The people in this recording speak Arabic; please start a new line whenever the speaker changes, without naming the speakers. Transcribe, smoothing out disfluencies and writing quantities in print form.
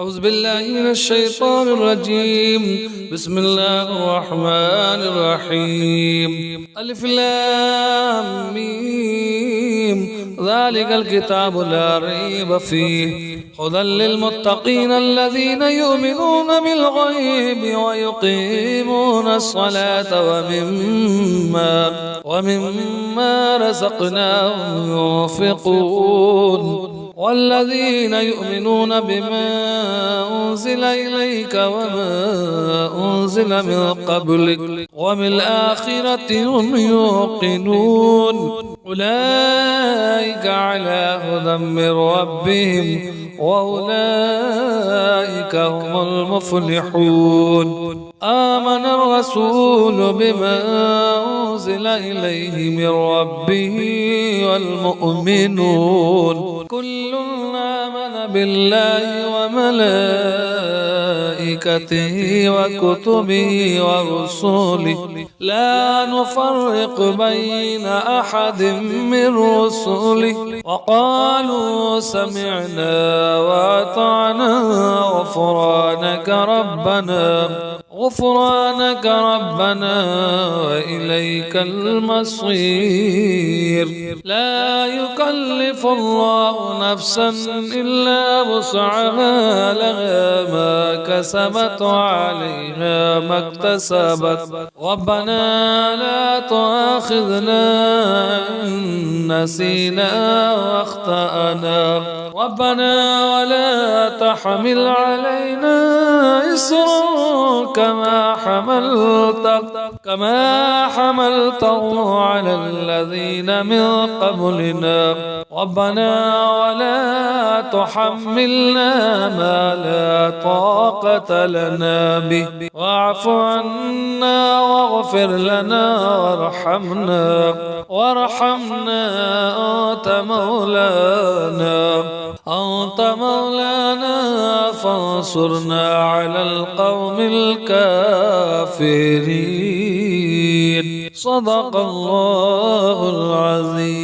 أعوذ بالله من الشيطان الرجيم. بسم الله الرحمن الرحيم. ألف لام ميم. ذلك الكتاب لا ريب فيه هدى للمتقين الذين يؤمنون بالغيب ويقيمون الصلاة ومما رزقناهم ينفقون والذين يؤمنون بما أنزل إليك وما أنزل من قبلك وبالآخرة هم يوقنون أولئك على هدى من ربهم وأولئك هم المفلحون. آمن الرسول بما أنزل إليه من ربه والمؤمنون كل آمن بالله وملائكته وكتبه ورسله لا نفرق بين أحد من رسله وقالوا سمعنا وأطعنا غفرانك ربنا وإليك المصير. لا يكلف الله نفسا إلا وسعها لها ما كسبت وعليها ما اكتسبت ربنا لا تؤاخذنا إن نسينا واخطأنا ربنا ولا تحمل علينا إصرا كما حملته على الذين من قبلنا ربنا ولا تحملنا ما لا طاقة لنا به واعف عنا واغفر لنا وارحمنا أنت مولانا فانصرنا على القوم الكافرين. صدق الله العظيم.